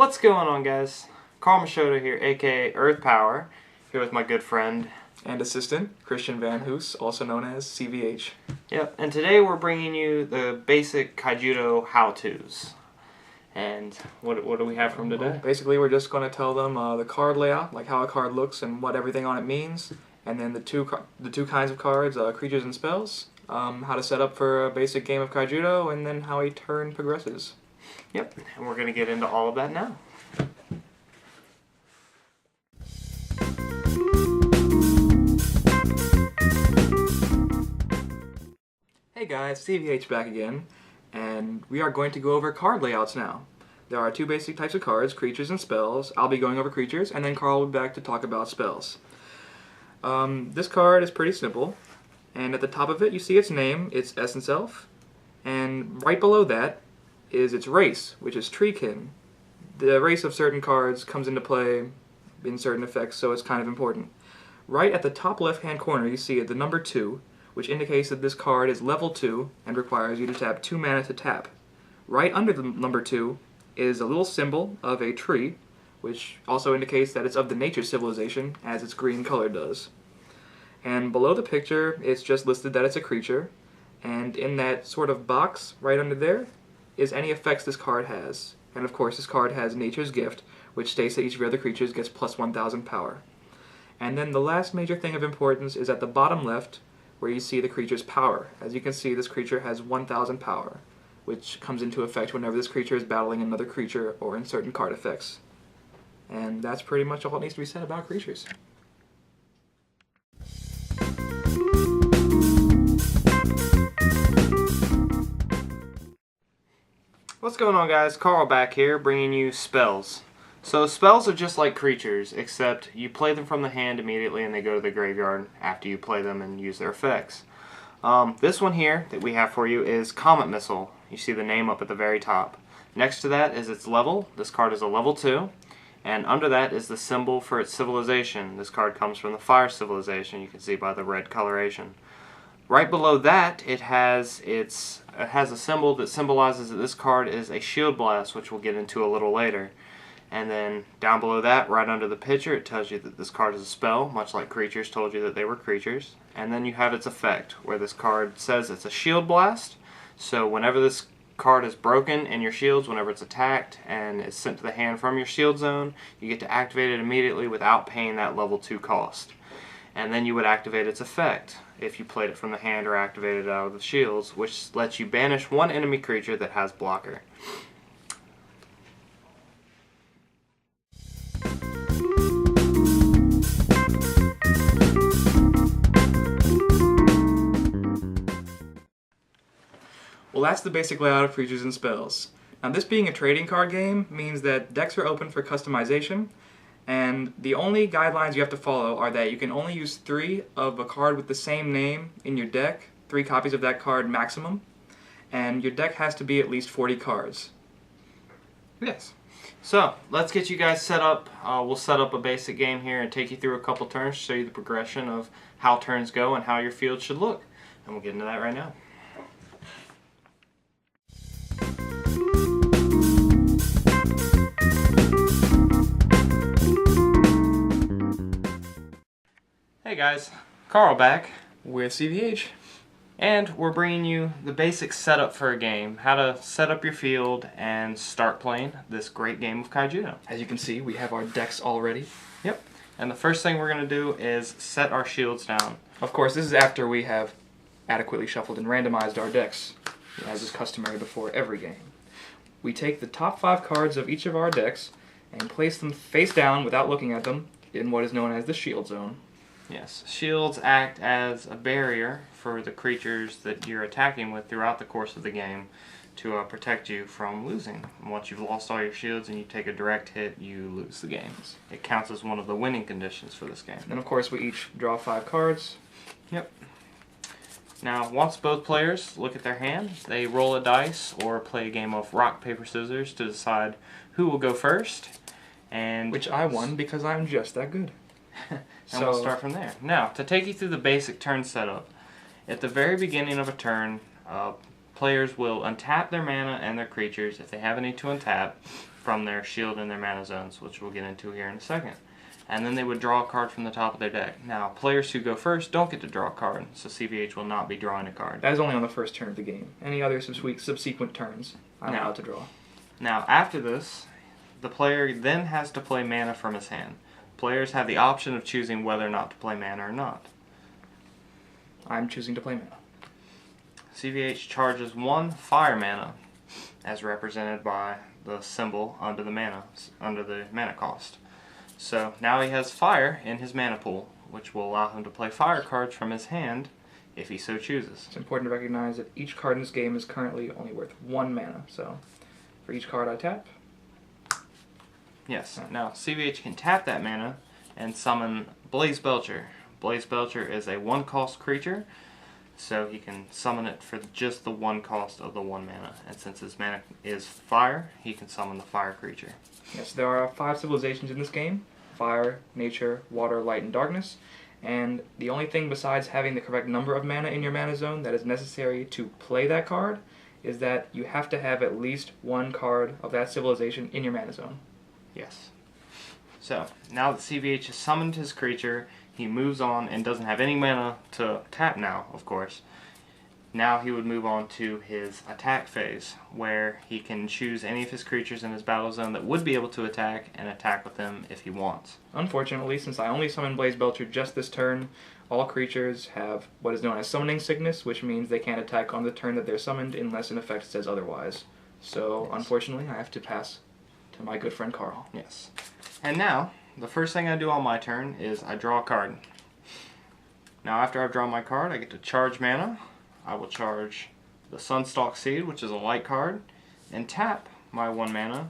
What's going on, guys? Carl Machoda here, aka Earth Power, here with my good friend and assistant, Christian Van Hoos, also known as CVH. Yep, and today we're bringing you the basic Kaijudo how-tos. And what do we have from today? Well, basically, we're just going to tell them the card layout, like how a card looks and what everything on it means, and then the two kinds of cards, creatures and spells, how to set up for a basic game of Kaijudo, and then how a turn progresses. Yep, and we're going to get into all of that now. Hey guys, CVH back again, and we are going to go over card layouts now. There are two basic types of cards, creatures and spells. I'll be going over creatures, and then Carl will be back to talk about spells. This card is pretty simple, and at the top of it you see its name, its Essence Elf, and right below that is its race, which is Treekin. The race of certain cards comes into play in certain effects, so it's kind of important. Right at the top left-hand corner you see the number 2, which indicates that this card is level 2 and requires you to tap 2 mana to tap. Right under the number 2 is a little symbol of a tree, which also indicates that it's of the nature civilization, as its green color does. And below the picture, it's just listed that it's a creature, and in that sort of box right under there is any effects this card has. And of course, this card has Nature's Gift, which states that each of your other creatures gets plus 1,000 power. And then the last major thing of importance is at the bottom left, where you see the creature's power. As you can see, this creature has 1,000 power, which comes into effect whenever this creature is battling another creature or in certain card effects. And that's pretty much all that needs to be said about creatures. What's going on, guys? Carl back here, bringing you spells. So spells are just like creatures, except you play them from the hand immediately and they go to the graveyard after you play them and use their effects. This one here that we have for you is Comet Missile. You see the name up at the very top. Next to that is its level. This card is a level 2. And under that is the symbol for its civilization. This card comes from the Fire Civilization, you can see by the red coloration. Right below that, it has a symbol that symbolizes that this card is a Shield Blast, which we'll get into a little later. And then down below that, right under the picture, it tells you that this card is a spell, much like creatures told you that they were creatures. And then you have its effect, where this card says it's a Shield Blast. So whenever this card is broken in your shields, whenever it's attacked and is sent to the hand from your shield zone, you get to activate it immediately without paying that level 2 cost. And then you would activate its effect if you played it from the hand or activated it out of the shields, which lets you banish one enemy creature that has blocker. Well, that's the basic layout of creatures and spells. Now, this being a trading card game means that decks are open for customization, and the only guidelines you have to follow are that you can only use 3 of a card with the same name in your deck, 3 copies of that card maximum, and your deck has to be at least 40 cards. Yes. So, let's get you guys set up. We'll set up a basic game here and take you through a couple turns to show you the progression of how turns go and how your field should look. And we'll get into that right now. Hey guys, Carl back With CVH. and we're bringing you the basic setup for a game, how to set up your field and start playing this great game of Kaijudo. As you can see, we have our decks already. Yep, and the first thing we're going to do is set our shields down. Of course, this is after we have adequately shuffled and randomized our decks, as is customary before every game. We take the top 5 cards of each of our decks and place them face down without looking at them in what is known as the shield zone. Yes, shields act as a barrier for the creatures that you're attacking with throughout the course of the game to protect you from losing. And once you've lost all your shields and you take a direct hit, you lose the game. It counts as one of the winning conditions for this game. And of course, we each draw 5 cards. Yep. Now, once both players look at their hand, they roll a dice or play a game of rock, paper, scissors to decide who will go first. And Which I won because I'm just that good. And we'll start from there. Now, to take you through the basic turn setup, at the very beginning of a turn, players will untap their mana and their creatures if they have any to untap, from their shield and their mana zones, which we'll get into here in a second. And then they would draw a card from the top of their deck. Now, players who go first don't get to draw a card, so CVH will not be drawing a card. That is only on the first turn of the game. Any other subsequent turns, I'm allowed to draw. Now, after this, the player then has to play mana from his hand. Players have the option of choosing whether or not to play mana or not. I'm choosing to play mana. CVH charges 1 fire mana, as represented by the symbol under the mana cost. So now he has fire in his mana pool, which will allow him to play fire cards from his hand if he so chooses. It's important to recognize that each card in this game is currently only worth 1 mana, so for each card I tap. Yes, now CVH can tap that mana and summon Blaze Belcher. Blaze Belcher is a 1-cost creature, so he can summon it for just the 1 cost of the 1 mana. And since his mana is fire, he can summon the fire creature. Yes, there are 5 civilizations in this game: fire, nature, water, light, and darkness. And the only thing besides having the correct number of mana in your mana zone that is necessary to play that card is that you have to have at least 1 card of that civilization in your mana zone. Yes. So, now that CVH has summoned his creature, he moves on and doesn't have any mana to tap now, of course. Now he would move on to his attack phase, where he can choose any of his creatures in his battle zone that would be able to attack and attack with them if he wants. Unfortunately, since I only summoned Blaze Belcher just this turn, all creatures have what is known as Summoning Sickness, which means they can't attack on the turn that they're summoned unless an effect says otherwise. So, yes. Unfortunately, I have to pass to my good friend Carl. Yes. And now, the first thing I do on my turn is I draw a card. Now, after I've drawn my card, I get to charge mana. I will charge the Sunstalk Seed, which is a light card, and tap my 1 mana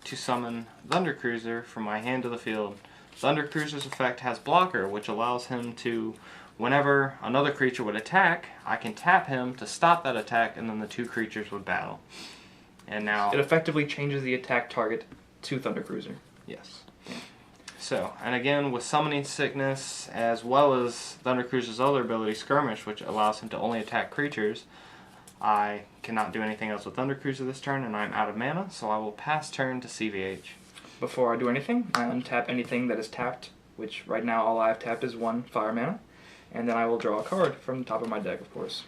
to summon Thundercruiser from my hand to the field. Thundercruiser's effect has blocker, which allows him to, whenever another creature would attack, I can tap him to stop that attack, and then the 2 creatures would battle. And now it effectively changes the attack target to Thundercruiser. Yes. So, and again, with Summoning Sickness, as well as Thundercruiser's other ability, Skirmish, which allows him to only attack creatures, I cannot do anything else with Thundercruiser this turn, and I'm out of mana, so I will pass turn to CVH. Before I do anything, I untap anything that is tapped, which right now all I have tapped is 1 fire mana, and then I will draw a card from the top of my deck, of course.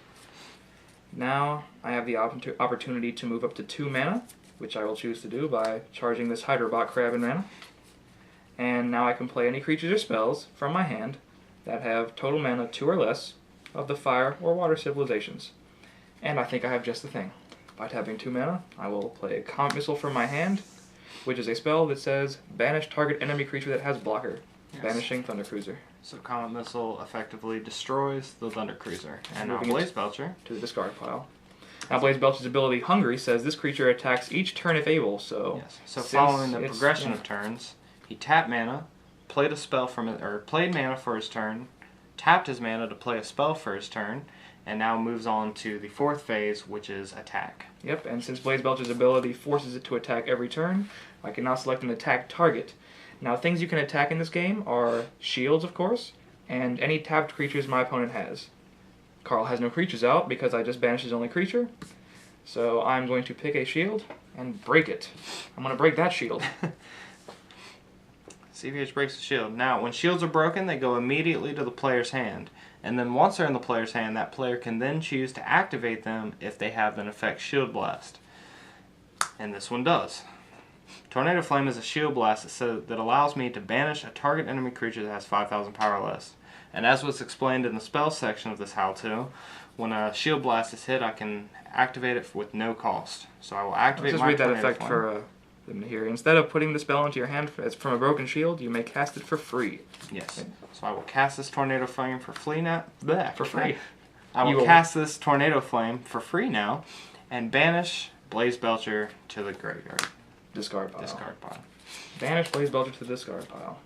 Now, I have the opportunity to move up to 2 mana, which I will choose to do by charging this Hydrobot Crab in mana. And now I can play any creatures or spells from my hand that have total mana 2 or less of the fire or water civilizations. And I think I have just the thing. By tapping 2 mana, I will play a Comet Missile from my hand, which is a spell that says banish target enemy creature that has blocker, banishing Thundercruiser. So Comet Missile effectively destroys the Thundercruiser. And now Blaze Belcher to the discard pile. Now Blaze Belcher's ability Hungry says this creature attacks each turn if able, so... Yes. So following the progression of turns, he tapped mana, played a spell from it, or played mana for his turn, tapped his mana to play a spell for his turn, and now moves on to the 4th phase, which is attack. Yep, and since Blaze Belcher's ability forces it to attack every turn, I can now select an attack target. Now, things you can attack in this game are shields, of course, and any tapped creatures my opponent has. Carl has no creatures out because I just banished his only creature, so I'm going to pick a shield and break it. I'm going to break that shield. CVH breaks the shield. Now, when shields are broken, they go immediately to the player's hand. And then once they're in the player's hand, that player can then choose to activate them if they have an effect Shield Blast. And this one does. Tornado Flame is a shield blast that allows me to banish a target enemy creature that has 5,000 power or less. And as was explained in the spell section of this how-to, when a shield blast is hit, I can activate it with no cost. So I will activate my Tornado Flame. Let's just read that effect for them here. Instead of putting the spell into your hand from a broken shield, you may cast it for free. Yes. Okay. So I will cast this Tornado Flame for free now. For free. I will cast this Tornado Flame for free now, and banish Blaze Belcher to the graveyard. Discard pile. Discard pile. Banish Blaze Belcher to the discard pile.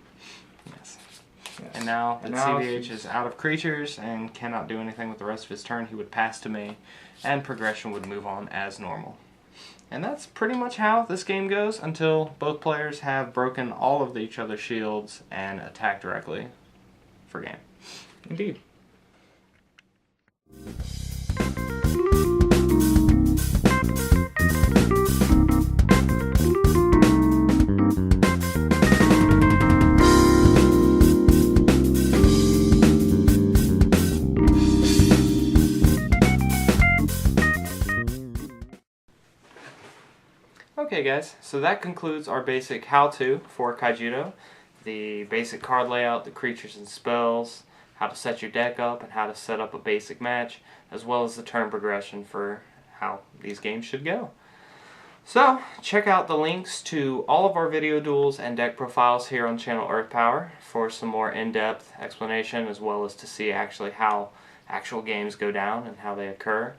Yes. And now that CVH is out of creatures and cannot do anything with the rest of his turn, he would pass to me, and progression would move on as normal. And that's pretty much how this game goes until both players have broken all of each other's shields and attack directly for game. Indeed. Okay guys, so that concludes our basic how-to for Kaijudo. The basic card layout, the creatures and spells, how to set your deck up, and how to set up a basic match, as well as the turn progression for how these games should go. So, check out the links to all of our video duels and deck profiles here on channel Earth Power for some more in-depth explanation, as well as to see actually how actual games go down and how they occur.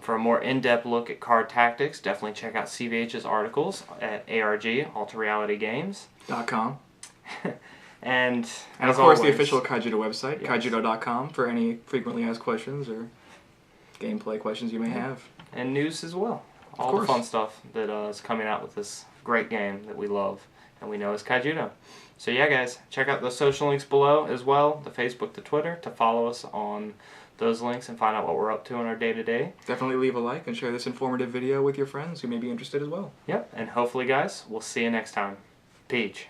For a more in-depth look at card tactics, definitely check out CVH's articles at ARG, Alter Reality Games.com. And of course, always, the official Kaijudo website, yes, kaijudo.com, for any frequently asked questions or gameplay questions you may have. And news as well. All the fun stuff that is coming out with this great game that we love and we know is Kaijudo. So yeah guys, check out the social links below as well, the Facebook, the Twitter, to follow us on those links and find out what we're up to on our day-to-day. Definitely leave a like and share this informative video with your friends who may be interested as well. Yep, and hopefully guys, we'll see you next time. Peach.